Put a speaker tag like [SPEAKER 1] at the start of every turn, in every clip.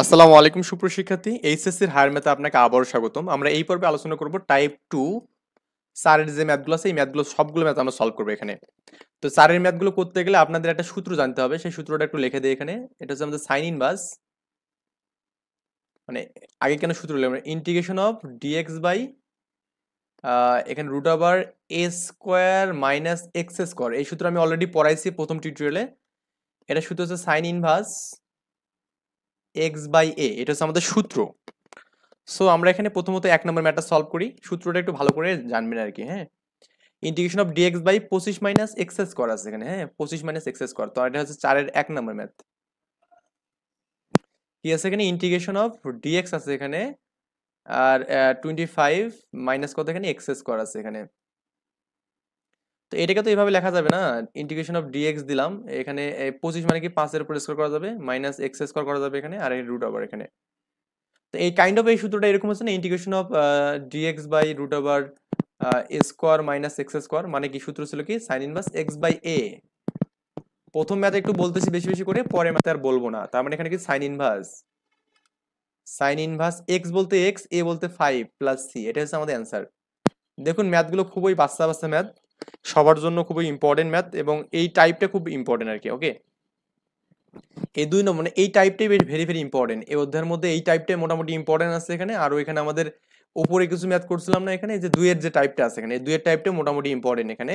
[SPEAKER 1] আসসালামু আলাইকুম সুপ্রশিক্ষার্থী, এইচএসসির হায়ার ম্যাথে আপনাকে আবারও স্বাগতম। আমরা এই পর্বে আলোচনা করব টাইপ 2 স্যারের যে ম্যাথগুলো আছে, এই ম্যাথগুলো সবগুলো ম্যাথ আমরা সলভ করবো এখানে। তো স্যারের ম্যাথগুলো করতে গেলে আপনাদের একটা সূত্র জানতে হবে, সেই সূত্রটা একটু লিখে দিই এখানে। এটা হচ্ছে আমাদের সাইন ইনভার্স, মানে আগে কেন সূত্র লিখলাম, ইন্টিগ্রেশন অফ ডিএক্স বাই এখানে root over a square minus x square. এই সূত্র আমি অলরেডি পড়াইছি প্রথম টিউটোরিয়ালে। এটা সূত্র হচ্ছে সাইন ইনভার্স এক্স বাই এ, এটা হচ্ছে আমাদের সূত্র। সো আমরা এখানে প্রথমত 1 নম্বর ম্যাথটা সলভ করি, সূত্রটা একটু ভালো করে জানবেন আর কি। হ্যাঁ, integration of dx by 25 minus x square আছে এখানে। হ্যাঁ, 25 মাইনাস এক্স স্কোয়ার, তো এটা হচ্ছে 4-এর 1 নম্বর ম্যাথ। কি আছে এখানে, ইন্টিগ্রেশন অফ ডিএক্স আছে এখানে, আর 25 মাইনাস কত এখানে এক্স স্কোয়ার আছে এখানে। তো এটাকে তো এইভাবে লেখা যাবে না, ইন্টিগ্রেশন অফ ডিএক্স দিলাম এখানে, 25 মানে কি 5-এর উপর স্কোয়ার করা যাবে, মাইনাস এক্স স্কোয়ার করা যাবে এখানে, আর রুট ওভার এখানে। তো এই কাইন্ড অফ এই সূত্রটা এরকম হচ্ছে না, integration of dx by root over a square minus x square, মানে কি সূত্র ছিল কি sine inverse x by a. প্রথম ম্যাথে একটু বলতেছি বেশি বেশি করে, পরে ম্যাথে আর বলবো না। তার মানে এখানে কি সাইন ইনভার্স এক্স বলতে এক্স, এ বলতে 5 প্লাস সি, এটা হচ্ছে আমাদের অ্যান্সার। দেখুন ম্যাথগুলো খুবই বাচ্চা বাচ্চা ম্যাথ, সবার জন্য খুবই ইম্পর্টেন্ট ম্যাথ, এবং এই টাইপটা খুব ইম্পর্টেন্ট আর কি। ওকে, এই 2 নম্বর মানে এই টাইপটাই ভেরি ভেরি ইম্পর্টেন্ট। এই অধ্যায়ের মধ্যে এই টাইপটাই মোটামুটি ইম্পর্টেন্ট আছে এখানে। আর এখানে আমাদের উপরে কিছু ম্যাথ করছিলাম না এখানে, যে 2-এর যে টাইপটা আছে এখানে, এই 2-এর টাইপটা মোটামুটি ইম্পর্টেন্ট এখানে।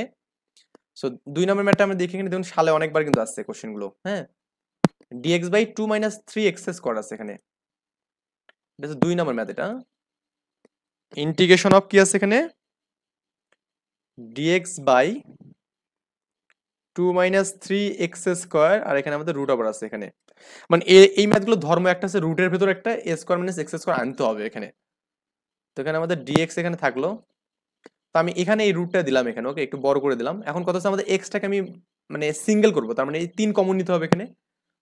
[SPEAKER 1] সো 2 নম্বর ম্যাথটা আমরা দেখি এখানে, দেখুন সালে অনেকবার কিন্তু আসছে কোশ্চেন গুলো। হ্যাঁ, d x by 2 minus 3 x square আছে এখানে, এটা হচ্ছে 2 নম্বর ম্যাথ। এটা ইন্টিগ্রেশন অফ কি আছে এখানে, dx by 2 minus 3 x square, আর এখানে আমাদের রুট ওভার আছে এখানে। মানে এই ম্যাথগুলো ধর্ম একটা আছে, রুটের ভেতর একটা এ স্কোয়ার মাইনাস এক্স স্কোয়ার আনতে হবে এখানে। তো এখানে আমাদের ডিএক্স এখানে থাকলো, তো আমি এখানে এই রুটটা দিলাম এখানে। ওকে, একটু বড় করে দিলাম। এখন কথা হচ্ছে আমাদের এক্সটাকে আমি মানে সিঙ্গেল করবো, তার মানে এই 3 কমন নিতে হবে এখানে।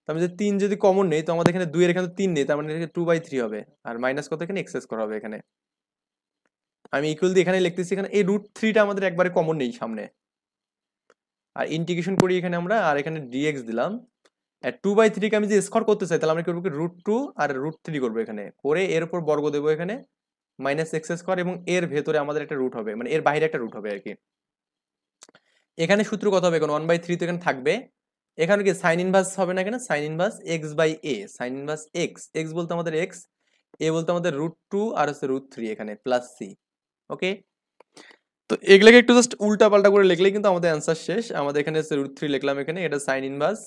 [SPEAKER 1] তো আমি যদি 3 যদি কমন নেই, তো আমাদের এখানে 2-এর এখানে 3 নেই, তার মানে 2/3 হবে, আর মাইনাস কত এখানে এক্স স্কোয়ার হবে এখানে। আমি ইকুয়াল দিয়ে এখানে লিখতেছি, এখানে এই রুট 3টা আমাদের একবারে কমন নেই সামনে, আর ইন্টিগ্রেশন করি এখানে আমরা, আর এখানে ডিএক্স দিলাম। আর 2/3 কে আমি যে স্কোয়ার করতে চাই, তাহলে আমরা কি করবো, √2 আর √3 করবো এখানে, করে এর উপর বর্গ দেবো এখানে, মাইনাস এক্স স্কোয়ার, এবং এর ভেতরে আমাদের একটা রুট হবে, মানে এর বাইরে একটা রুট হবে আর কি। এখানে সূত্র কত হবে, এখন 1/3 তো এখানে থাকবে। এখানে কি সাইন ইনভার্স হবে না এখানে, sine inverse x by a, sine inverse x, x বলতে আমাদের এক্স, এ বলতে আমাদের √2 আর হচ্ছে √3 এখানে প্লাস সি। ওকে, তো এগুলোকে একটু জাস্ট উল্টা পাল্টা করে লিখলেই কিন্তু আমাদের অ্যান্সার শেষ। আমাদের এখানে হচ্ছে √3 লিখলাম এখানে, এটা সাইন ইনভার্স,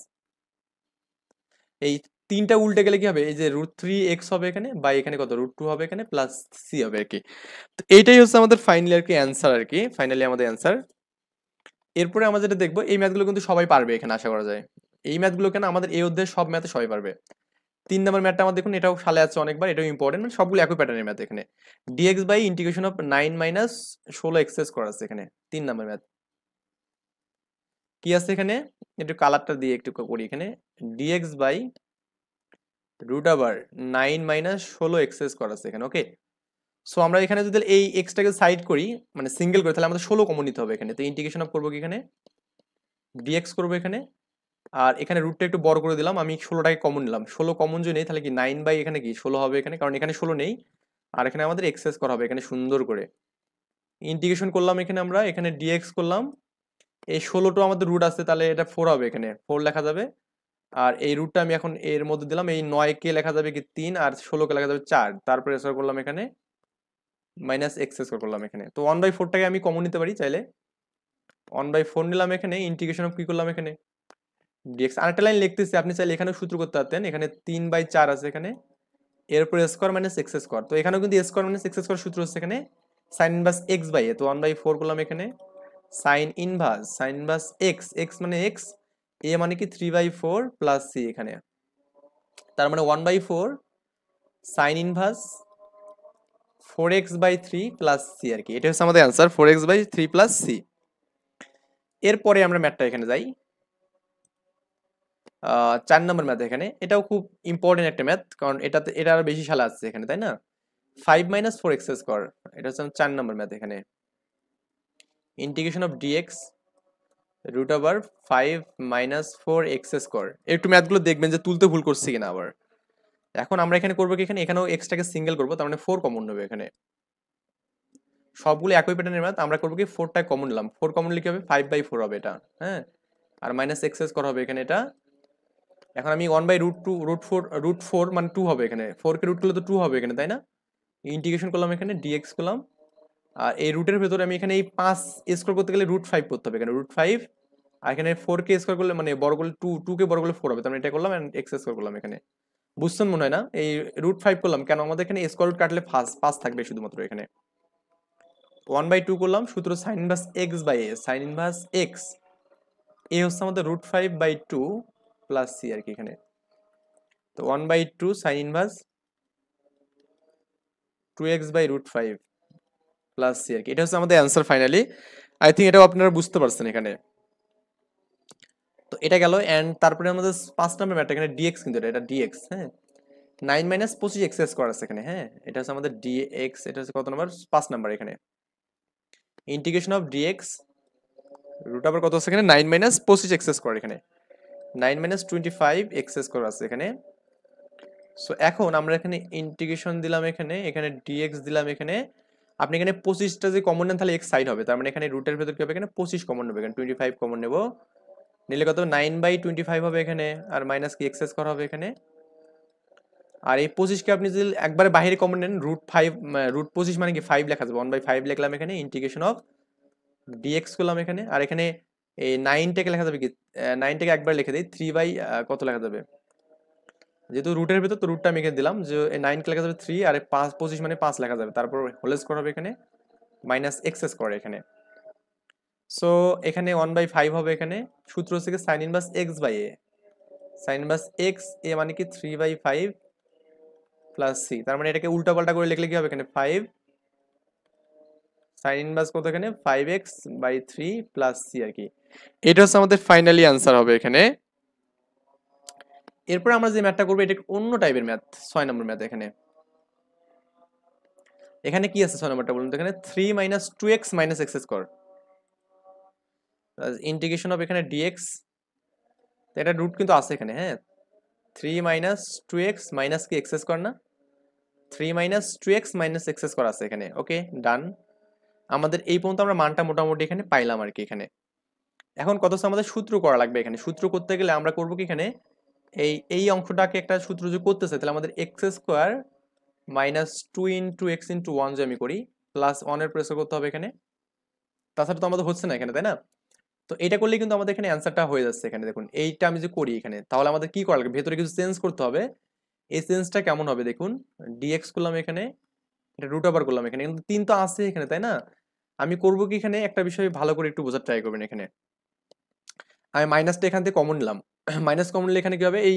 [SPEAKER 1] এই 3টা উল্টে গেলে কি হবে, এই যে √3 এক্স হবে এখানে, বা এখানে কত √2 হবে এখানে, প্লাস সি হবে আর কি। তো এইটাই হচ্ছে আমাদের ফাইনালি আর কি অ্যান্সার আর কি, ফাইনালি আমাদের অ্যান্সার। এরপরে আমরা যেটা দেখবো, এই ম্যাথগুলো কিন্তু সবাই পারবে এখানে আশা করা যায়। এই ম্যাথগুলো কেন, আমাদের এই অধ্যায়ে সব ম্যাথে সবাই পারবে। 3 নম্বর ম্যাথটা আমার দেখুন, এটাও সালে আছে অনেকবার, এটাও ইম্পর্টেন্ট, মানে সবগুলো একই প্যাটার্নের ম্যাথ এখানে। Dx by integration of 9 minus 16 x's করা আছে এখানে, 3 নম্বর ম্যাথ। কি আছে এখানে, একটু কালারটা দিয়ে একটু করি এখানে, dx by root over 9 minus 16 x's করা আছে এখানে। ওকে, সো আমরা এখানে যদি এই এক্সটাকে সাইড করি, মানে সিঙ্গেল করি, তাহলে আমাদের 16 কমন নিতে হবে এখানে। তো ইন্টিগ্রেশন অফ করবো কি এখানে, ডিএক্স করবো এখানে, আর এখানে রুটটা একটু বড় করে দিলাম, আমি 16টাকে কমন নিলাম। 16 কমন যদি নেই, তাহলে কি 9 বাই এখানে কি 16 হবে এখানে, কারণ এখানে 16 নেই। আর এখানে আমাদের এক্সেস করা হবে এখানে সুন্দর করে। ইন্টিগ্রেশন করলাম এখানে আমরা, এখানে ডিএক্স করলাম, এই 16টা আমাদের রুট আছে, তাহলে এটা 4 হবে এখানে, 4 লেখা যাবে। আর এই রুটটা আমি এখন এর মধ্যে দিলাম, এই 9 কে লেখা যাবে কি 3, আর 16 কে লেখা যাবে 4, তারপরে স্কয়ার করলাম এখানে, মাইনাস এক্স স্কয়ার করলাম এখানে। তো 1/4টাকে আমি কমন নিতে পারি চাইলে, 1/4 নিলাম এখানে, ইন্টিগ্রেশন অফ কি করলাম এখানে, ডিএক্স। আরেকটা লাইন লিখতেছি, আপনি চাইলে এখানেও সূত্র করতে পারতেন, এখানে 3/4 আছে এখানে, এরপর স্কোয়ার মাইনাস এক্স স্কোয়ার। তো এখানেও কিন্তু স্কোয়ার মাইনাস এক্স স্কোয়ার সূত্র হচ্ছে এখানে sine inverse x by a. তো 1/4 করলাম এখানে, সাইন ইনভার্স এক্স, এক্স মানে এক্স, এ মানে কি 3/4 প্লাস সি এখানে, তার মানে 1/4 sine inverse 4x/3 plus c আর কি। এটা হচ্ছে আমাদের অ্যান্সার, 4x/3 প্লাস সি। এরপরে আমরা ম্যাথটা এখানে যাই, 4 নম্বর ম্যাথ এখানে। এটাও খুব ইম্পর্টেন্ট একটা ম্যাথ, কারণ এটা আরো বেশি সালে আসছে এখানে, তাই না। 5 মাইনাস 4 এক্স স্কোয়ার, এটা হচ্ছে 4 নম্বর ম্যাথ এখানে। Integration of dx root over 5 minus 4 x square. একটু ম্যাথগুলো দেখবেন যে তুলতে ভুল করছি কিনা আবার। এখন আমরা এখানে করবো কি, এখানেও এক্সটাকে সিঙ্গেল করবো, তার মানে 4 কমন নেবে এখানে। সবগুলো একই প্যাটার্নের ম্যাথ, আমরা করবো কি 4টা কমন নিলাম, 4 কমন লিখে হবে 5/4 হবে এটা, হ্যাঁ। আর মাইনাস এক্স স্কোয়ার হবে এখানে এটা। এখন আমি 1/√2 √4 মানে 2 হবে এখানে, 4 কে রুট করলে তো 2 হবে এখানে, তাই না? ইন্টিগ্রেশন করলাম এখানে ডিএক্স করলাম, আর এই রুটের ভেতরে আমি এখানে এই 5 স্কোয়ার করতে গেলে √5 করতে হবে এখানে, √5। আর এখানে 4 কে স্কোয়ার করলে মানে বড় করলে 2 কে বড় করলে 4 হবে, তার মানে এটা করলাম এন্ড এক্স স্কোয়ার করলাম এখানে। বুঝছেন মনে হয় না? এই √5 করলাম কেন, আমাদের এখানে স্কোয়ার রুট কাটলে 5 থাকবে শুধুমাত্র এখানে। 1/2 করলাম, সূত্র sine inverse x by a, sine inverse x a হচ্ছে আমাদের √5/2 প্লাস সি আর কি এখানে। তো 1/2 sine inverse 2x/√5 plus c আর কি, এটা হচ্ছে আমাদের অ্যান্সার ফাইনালি। আই থিঙ্ক এটাও আপনারা বুঝতে পারছেন এখানে। তো এটা গেল, এন্ড তারপরে আমাদের 5 নম্বর ম্যাথ, এখানে ডিএক্স কিন্তু এটা ডিএক্স, হ্যাঁ। 9 - 25 এক্স স্কোয়ার আছে এখানে, হ্যাঁ। এটা হচ্ছে আমাদের ডিএক্স, এটা হচ্ছে কত নম্বর, 5 নাম্বার এখানে। ইন্টিগ্রেশন অফ ডিএক্স রুট আবার কত আছে এখানে, 9 - 25 এক্স স্কোয়ার এখানে, 9 - 25 এক্স স্কোয়ার আছে এখানে। সো এখন আমরা এখানে ইন্টিগ্রেশন দিলাম এখানে, এখানে ডিএক্স দিলাম এখানে। আপনি এখানে 25টা যে কমন নেন তাহলে এক্স সাইড হবে, তার মানে এখানে রুটের ভেতর কি হবে, এখানে 25 কমন নেবে, এখানে 25 কমন নেব, নিলে কত 9/25 হবে এখানে, আর মাইনাস কি এক্স স্কোয়ার হবে এখানে। আর এই 25কে আপনি যদি একবারে বাইরে কমন নেন, √5 √25 মানে কি 5 লেখা যাবে, 1/5 লিখলাম এখানে, ইন্টিগ্রেশন অফ ডিএক্স করলাম এখানে। আর এখানে এই 9টাকে লেখা যাবে কি, 9টাকে একবার লিখে দিই, 3 কত লেখা যাবে, যেহেতু রুটের ভিতর তো রুটটা আমি এখানে দিলাম, যে 9 লেখা যাবে 3, আর 25 মানে 5 লেখা যাবে, তারপর হোল স্কোয়ার হবে এখানে, মাইনাস এক্স স্কোয়ার এখানে। সো এখানে 1/5 হবে এখানে, সূত্র হচ্ছে sine inverse x by a, sine inverse x a মানে কি 3/5 প্লাস সি, তার মানে এটাকে উল্টা পাল্টা করে লিখলে কি হবে এখানে 5 সাইন ইনভার্স কত এখানে 5x/3 প্লাস সি আর কি। এটা হচ্ছে আমাদের ফাইনালি অ্যান্সার হবে এখানে। এরপর আমরা যে ম্যাথটা করবো এটা অন্য টাইপের ম্যাথ, 6 নম্বর ম্যাথ এখানে। এখানে কি আছে 6 নম্বরটা বলুন তো, এখানে 3 - 2x - x square integration of এখানে ডিএক্স, এটা রুট কিন্তু আছে এখানে, হ্যাঁ। 3 - 2x মাইনাস কি এক্স স্কোয়ার না, 3 - 2x - x স্কোয়ার আছে এখানে, ওকে ডান। আমাদের এই পর্যন্ত আমরা মানটা মোটামুটি এখানে পাইলাম আর কি এখানে। এখন কত হচ্ছে আমাদের সূত্র করা লাগবে এখানে, সূত্র করতে গেলে আমরা করবো কি এখানে, এই অংশটাকে একটা সূত্র যদি করতে চাই তাহলে আমাদের এক্স স্কোয়ার -2 × x × 1 যে আমি করি, প্লাস 1 এর প্রেসার করতে হবে এখানে, তাছাড়া তো আমাদের হচ্ছে না এখানে, তাই না? তো এটা করলে কিন্তু আমাদের এখানে অ্যান্সারটা হয়ে যাচ্ছে এখানে, দেখুন এইটা আমি যে করি এখানে, তাহলে আমাদের কি করা লাগবে, ভেতরে কিছু চেঞ্জ করতে হবে। এই চেঞ্জটা কেমন হবে দেখুন, ডিএক্স করলাম এখানে, এটা রুট ওভার করলাম এখানে, কিন্তু 3 তো আছে এখানে, তাই না? আমি করবো কি এখানে একটা বিষয় ভালো করে একটু বোঝার ট্রাই করবেন এখানে। আমি মাইনাসটা এখান থেকে কমন নিলাম, মাইনাস কমন নিলে এখানে কি হবে, এই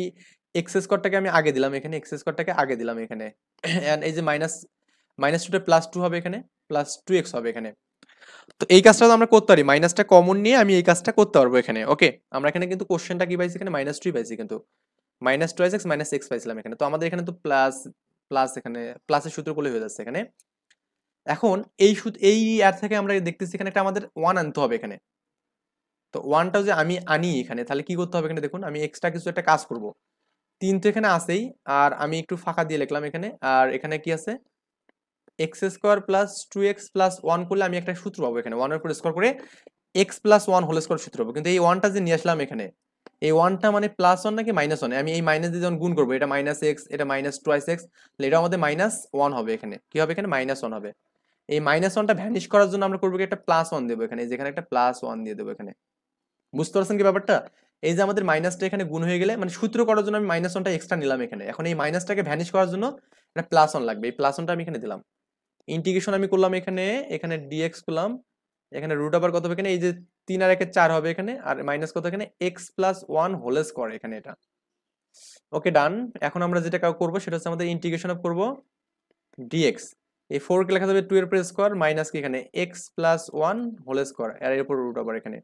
[SPEAKER 1] এক্স স্কোয়ারটাকে আমি আগে দিলাম এখানে, এক্স স্কোয়ারটাকে আগে দিলাম এখানে, এন্ড এই যে -2 +2 হবে এখানে, +2x হবে এখানে। তো এই কাজটা তো আমরা করতে পারি, মাইনাসটা কমন নিয়ে আমি এই কাজটা করতে পারবো এখানে, ওকে। আমরা এখানে কিন্তু কোশ্চেনটা কি পাইছি এখানে, -2 পাইছি, কিন্তু -2x - x পাইছিলাম এখানে, তো আমাদের এখানে তো প্লাস প্লাস এখানে প্লাসের সূত্র করলে হয়ে যাচ্ছে এখানে। এখন এই আর থেকে আমরা দেখতেছি এখানে একটা আমাদের 1 আনতে হবে এখানে। তো 1টা যে আমি আনি এখানে, তাহলে কি করতে হবে এখানে দেখুন, আমি এক্সট্রা কিছু একটা কাজ করব। 3 তো এখানে আছেই, আর আমি একটু ফাঁকা দিয়ে লিখলাম এখানে, আর এখানে কি আছে, x² + 2x + 1 করলে আমি একটা সূত্র পাবো এখানে, 1 এর উপর স্কোয়ার করে x + 1 হোল স্কোয়ার সূত্র পাবো। কিন্তু এই 1টা যে নিয়ে আসলাম এখানে, এই 1টা মানে +1 নাকি -1, আমি এই মাইনাস দিয়ে যখন গুণ করবো, এটা -x এটা -2x, এটা আমাদের -1 হবে এখানে, কি হবে এখানে -1 হবে। এই -1টা ভ্যানিশ করার জন্য আমরা করবো কি একটা +1 দেবো এখানে, যেখানে একটা +1 দিয়ে দেবো এখানে। বুঝতে পারছেন কি ব্যাপারটা? এই যে আমাদের মাইনাসটা এখানে গুণ হয়ে গেলে, মানে সূত্র করার জন্য আমি -1টা এক্সট্রা নিলাম এখানে, এখন এই মাইনাসটাকে ভ্যানিশ করার জন্য একটা +1 লাগবে, এই +1টা আমি এখানে দিলাম। ইন্টিগ্রেশন আমি করলাম এখানে, এখানে ডিএক্স করলাম, এখানে রুট ওভার কত হবে এখানে, এই যে 3 আর 1 4 হবে এখানে, আর মাইনাস কত এখানে x + 1 হোল স্কয়ার এখানে এটা, ওকে ডান। এখন আমরা যেটা করবো সেটা হচ্ছে আমাদের ইন্টিগ্রেশন অফ করবো ডিএক্স, এই 4 কে লেখা যাবে 2 এর উপর স্কয়ার মাইনাস কি এখানে x + 1 হোল স্কয়ার, আর এর উপর রুট ওভার এখানে।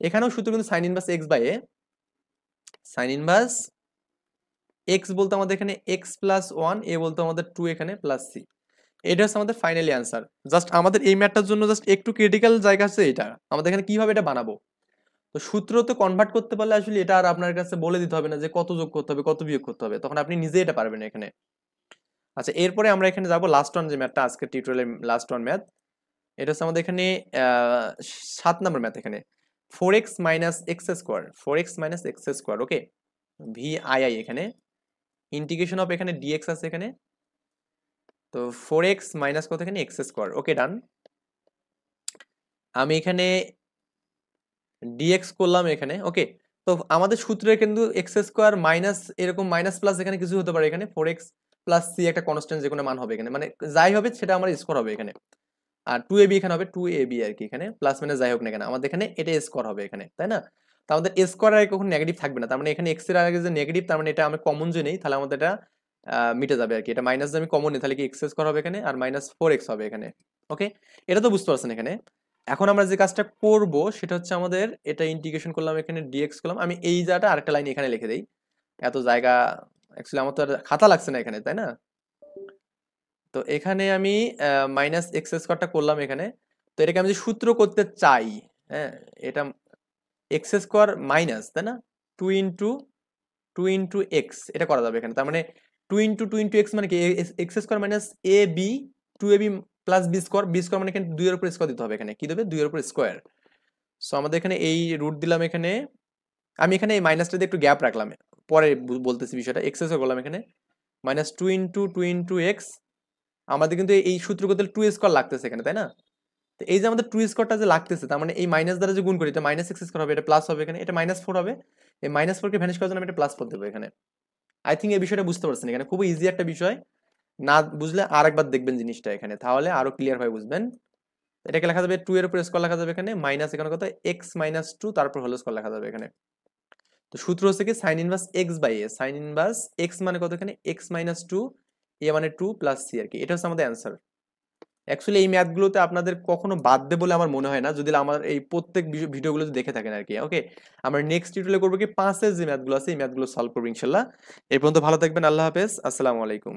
[SPEAKER 1] এখানেও সূত্র কিন্তু sine inverse x by a, sine inverse x বলতে আমাদের এখানে x + 1, a বলতে আমাদের 2 এখানে প্লাস c। এটা হচ্ছে আমাদের ফাইনালি অ্যান্সার। জাস্ট আমাদের এই ম্যাথটার জন্য জাস্ট একটু ক্রিটিক্যাল জায়গা আছে এটা, আমাদের এখানে কিভাবে এটা বানাবো। তো সূত্রতে কনভার্ট করতে পারলে আসলে এটা আর আপনার কাছে বলে দিতে হবে না যে কত যোগ করতে হবে কত বিয়োগ করতে হবে, তখন আপনি নিজে এটা পারবেন এখানে। আচ্ছা, এরপরে আমরা এখানে যাব লাস্ট ওয়ান যে ম্যাথটা, আজকে টিউটোরিয়ালের লাস্ট ওয়ান ম্যাথ। এটা হচ্ছে আমাদের এখানে 7 নম্বর ম্যাথ এখানে। 4x minus x square, 4x minus x square, okay, V I I এখানে ইন্টিগ্রেশন অফ এখানে ডিএক্স আছে এখানে। তো 4x মাইনাস কত এখানে এক্স স্কোয়ার, ওকে ডান। আমি এখানে ডিএক্স করলাম এখানে, ওকে। তো আমাদের সূত্রে কিন্তু এক্স স্কোয়ার মাইনাস এরকম মাইনাস প্লাস এখানে কিছু হতে পারে, এখানে 4x প্লাস সি একটা কনস্ট্যান্ট যে কোনো মান হবে এখানে, মানে যাই হবে সেটা আমার স্কোয়ার হবে এখানে। আর 2ab এখানে হবে 2ab আর কি, এখানে প্লাস মাইনাস যাই হোক না কেন আমাদের এখানে এটা স্কোয়ার হবে এখানে, তাই না? তো আমাদের স্কোয়ার আর কখনো নেগেটিভ থাকবে না, তার মানে এখানে এক্স এর আগে যে নেগেটিভ, তার মানে এটা আমি কমন যে নেই, তাহলে আমাদের এটা মিটে যাবে আর কি। এটা মাইনাস যে আমি কমন নিই তাহলে কি এক্স স্কোয়ার হবে এখানে, আর মাইনাস 4x হবে এখানে, ওকে। এটা তো বুঝতে পারছেন এখানে। এখন আমরা যে কাজটা করব সেটা হচ্ছে আমাদের এটা ইন্টিগ্রেশন করলাম এখানে ডিএক্স করলাম, আমি এই জায়গাটা আরেকটা লাইন এখানে লিখে দেই, এত জায়গা অ্যাকচুয়ালি আমার তো আর খাতা লাগছে না এখানে, তাই না? তো এখানে আমি মাইনাস এক্স স্কোয়ারটা করলাম এখানে। তো এটাকে আমি যদি সূত্র করতে চাই, হ্যাঁ, এটা এক্স স্কোয়ার মাইনাস, তাই না, টু ইন্টু এক্স, এটা করা যাবে এখানে। তার মানে টু ইন্টু এক্স মানে কি, x square minus a b, 2ab plus b square, b square মানে এখানে 2 এর উপর স্কোয়ার দিতে হবে, এখানে কি দেবে 2 এর উপর স্কোয়ার। সো আমাদের এখানে এই রুট দিলাম এখানে, আমি এখানে এই মাইনাসটা দিয়ে একটু গ্যাপ রাখলাম, পরে বলতেছি বিষয়টা। এক্স স্কোয়ার করলাম এখানে মাইনাস টু ইন্টু এক্স, আমাদের কিন্তু এই সূত্র করতে 2 স্কোয়ার লাগতেছে এখানে, তাই না? তো এই যে আমাদের 2 স্কোয়ারটা যে লাগতেছে, তার মানে এই মাইনাস দ্বারা যে গুণ করি এটা মাইনাস এক্স স্কোয়ার হবে, এটা প্লাস হবে এখানে, এটা -4 হবে। এই -4 কে ভ্যানিশ করার জন্য আমি এটা +4 দেবো এখানে। আই থিঙ্ক এই বিষয়টা বুঝতে পারছেন, এখানে খুব ইজি একটা বিষয়। না বুঝলে আরেকবার দেখবেন জিনিসটা এখানে, তাহলে আরো ক্লিয়ার ভাবে বুঝবেন। এটাকে লেখা যাবে 2 এর উপর স্কোয়ার লেখা যাবে এখানে, মাইনাস এখানে কত x-2 তারপর হোল স্কোয়ার লেখা যাবে এখানে। তো সূত্র হচ্ছে কি sin inverse x by a, sin inverse x মানে কত এখানে x-2, a মানে 2 প্লাস c আর কি, এটা হচ্ছে আমাদের অ্যান্সার। অ্যাকচুয়ালি এই ম্যাথগুলোতে আপনাদের কখনো বাদ দেবে বলে আমার মনে হয় না, যদি আমার এই প্রত্যেক ভিডিওগুলো দেখে থাকেন আর কি, ওকে। আমরা নেক্সট টিউটোরিয়ালে করবো কি 5 এর যে ম্যাথগুলো আছে এই ম্যাথগুলো সলভ করবো ইনশাল্লাহ। এই পর্যন্ত ভালো থাকবেন, আল্লাহ হাফেজ, আসসালামু আলাইকুম।